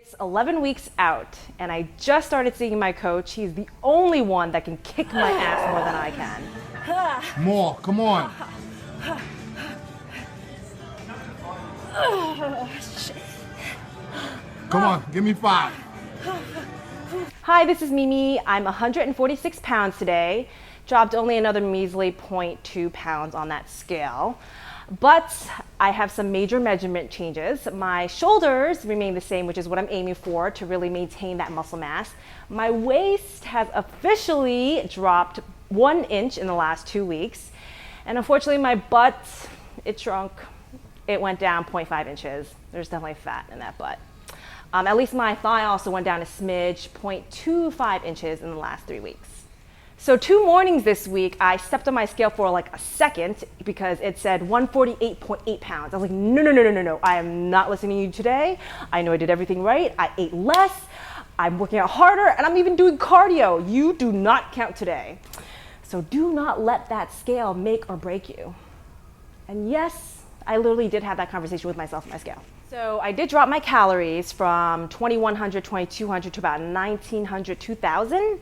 It's 11 weeks out, and I just started seeing my coach. He's the only one that can kick my ass more than I can. More, come on. Come on, give me 5. Hi, this is Mimi. I'm 146 pounds today. Dropped only another measly 0.2 pounds on that scale. But I have some major measurement changes. My shoulders remain the same, which is what I'm aiming for to really maintain that muscle mass. My waist has officially dropped 1 inch in the last 2 weeks. And unfortunately, my butt, it shrunk. It went down 0.5 inches. There's definitely fat in that butt. At least my thigh also went down a smidge, 0.25 inches in the last 3 weeks. So 2 mornings this week, I stepped on my scale for like a second because it said 148.8 pounds. I was like, no, I am not listening to you today. I know I did everything right. I ate less. I'm working out harder, and I'm even doing cardio. You do not count today. So do not let that scale make or break you. And yes, I literally did have that conversation with myself on my scale. So I did drop my calories from 2,100, 2,200 to about 1,900, 2,000.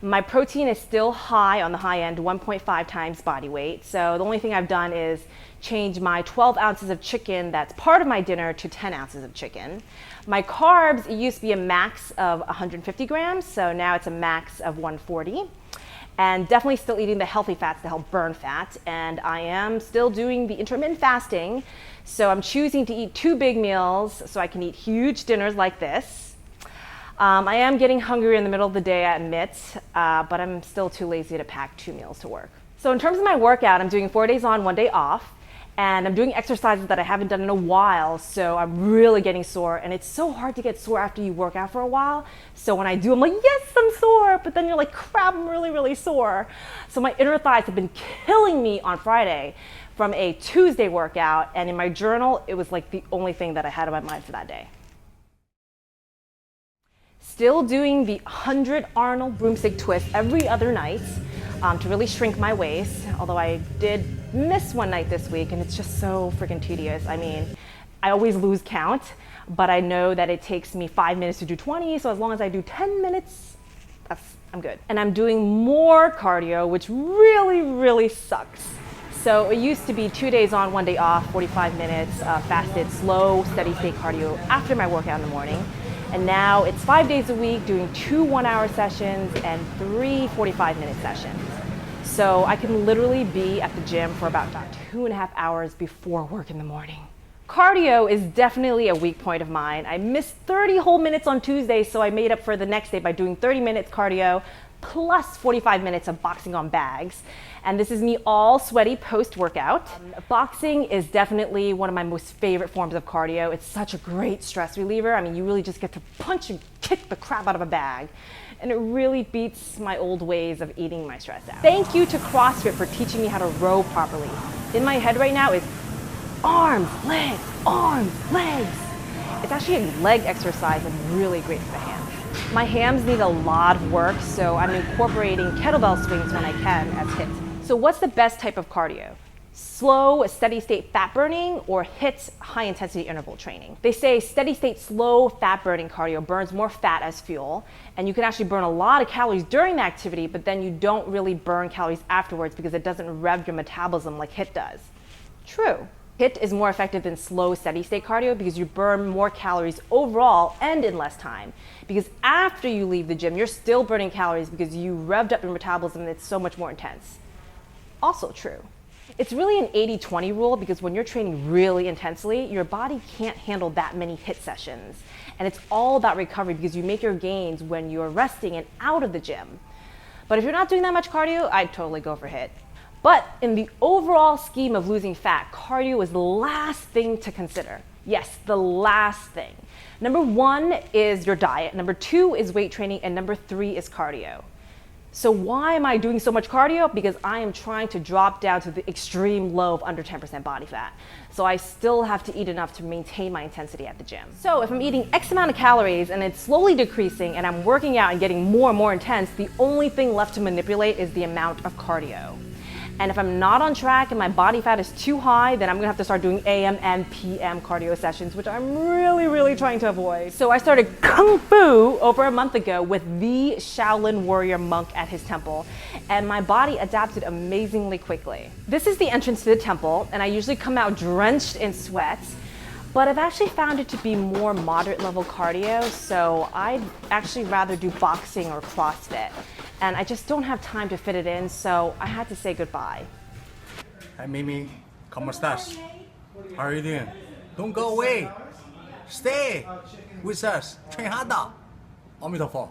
My protein is still high on the high end, 1.5 times body weight. So the only thing I've done is change my 12 ounces of chicken that's part of my dinner to 10 ounces of chicken. My carbs, it used to be a max of 150 grams, so now it's a max of 140. And definitely still eating the healthy fats to help burn fat. And I am still doing the intermittent fasting. So I'm choosing to eat 2 big meals so I can eat huge dinners like this. I am getting hungry in the middle of the day, I admit, but I'm still too lazy to pack 2 meals to work. So in terms of my workout, I'm doing 4 days on, 1 day off, and I'm doing exercises that I haven't done in a while, so I'm really getting sore, and it's so hard to get sore after you work out for a while. So when I do, I'm like, yes, I'm sore, but then you're like, crap, I'm really sore. So my inner thighs have been killing me on Friday from a Tuesday workout, and in my journal, it was like the only thing that I had on my mind for that day. Still doing the 100 Arnold broomstick twist every other night to really shrink my waist, although I did miss 1 night this week, and it's just so freaking tedious. I mean, I always lose count, but I know that it takes me 5 minutes to do 20, so as long as I do 10 minutes, I'm good. And I'm doing more cardio, which really sucks. So it used to be 2 days on, 1 day off, 45 minutes, fasted, slow, steady state cardio after my workout in the morning. And now it's 5 days a week doing 2 1-hour sessions and 3 45-minute sessions. So I can literally be at the gym for about 2.5 hours before work in the morning. Cardio is definitely a weak point of mine. I missed 30 whole minutes on Tuesday, so I made up for the next day by doing 30 minutes cardio plus 45 minutes of boxing on bags. And this is me all sweaty post-workout. Boxing is definitely one of my most favorite forms of cardio. It's such a great stress reliever. I mean, you really just get to punch and kick the crap out of a bag. And it really beats my old ways of eating my stress out. Thank you to CrossFit for teaching me how to row properly. In my head right now is arms, legs, legs. It's actually a leg exercise and really great for the hands. My hams need a lot of work, so I'm incorporating kettlebell swings when I can as HIIT. So what's the best type of cardio? Slow, steady state fat burning, or HIIT high intensity interval training? They say steady state slow fat burning cardio burns more fat as fuel, and you can actually burn a lot of calories during the activity, but then you don't really burn calories afterwards because it doesn't rev your metabolism like HIIT does. True. HIIT is more effective than slow steady state cardio because you burn more calories overall and in less time. Because after you leave the gym, you're still burning calories because you revved up your metabolism and it's so much more intense. Also true. It's really an 80-20 rule because when you're training really intensely, your body can't handle that many HIIT sessions. And it's all about recovery because you make your gains when you're resting and out of the gym. But if you're not doing that much cardio, I'd totally go for HIIT. But in the overall scheme of losing fat, cardio is the last thing to consider. Yes, the last thing. Number 1 is your diet, number 2 is weight training, and number 3 is cardio. So why am I doing so much cardio? Because I am trying to drop down to the extreme low of under 10% body fat. So I still have to eat enough to maintain my intensity at the gym. So if I'm eating X amount of calories and it's slowly decreasing and I'm working out and getting more and more intense, the only thing left to manipulate is the amount of cardio. And if I'm not on track and my body fat is too high, then I'm gonna have to start doing AM and PM cardio sessions, which I'm really trying to avoid. So I started Kung Fu over a month ago with the Shaolin warrior monk at his temple, and my body adapted amazingly quickly. This is the entrance to the temple, and I usually come out drenched in sweat, but I've actually found it to be more moderate level cardio, so I'd actually rather do boxing or CrossFit. And I just don't have time to fit it in, so I had to say goodbye. Hi Mimi, ¿cómo estás? How are you doing? Don't go away. Stay with us. train harder. 阿弥陀佛.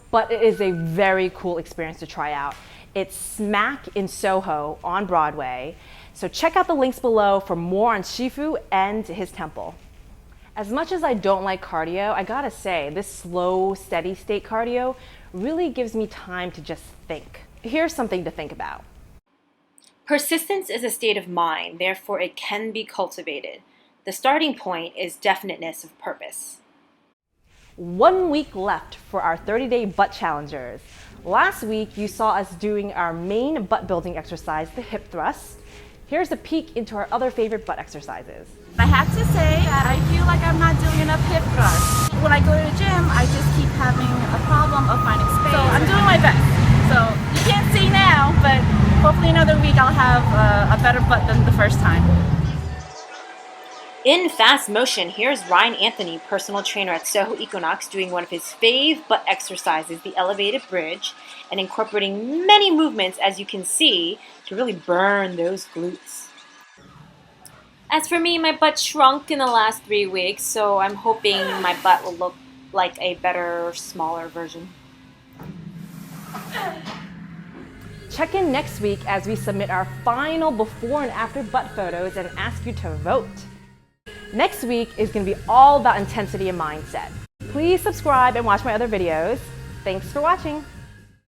But it is a very cool experience to try out. It's smack in Soho on Broadway. So check out the links below for more on Shifu and his temple. As much as I don't like cardio, I gotta say, this slow, steady state cardio really gives me time to just think. Here's something to think about. Persistence is a state of mind, therefore it can be cultivated. The starting point is definiteness of purpose. 1 week left for our 30-day butt challengers. Last week, you saw us doing our main butt building exercise, the hip thrust. Here's a peek into our other favorite butt exercises. I have to say, I feel like I'm not doing enough hip thrusts. When I go to the gym, I just keep having a problem of finding space. So I'm doing my best. So you can't see now, but hopefully another week I'll have a better butt than the first time. In fast motion, here's Ryan Anthony, personal trainer at Soho Equinox, doing one of his fave butt exercises, the elevated bridge, and incorporating many movements, as you can see, to really burn those glutes. As for me, my butt shrunk in the last 3 weeks, so I'm hoping my butt will look like a better, smaller version. Check in next week as we submit our final before and after butt photos and ask you to vote. Next week is going to be all about intensity and mindset. Please subscribe and watch my other videos. Thanks for watching.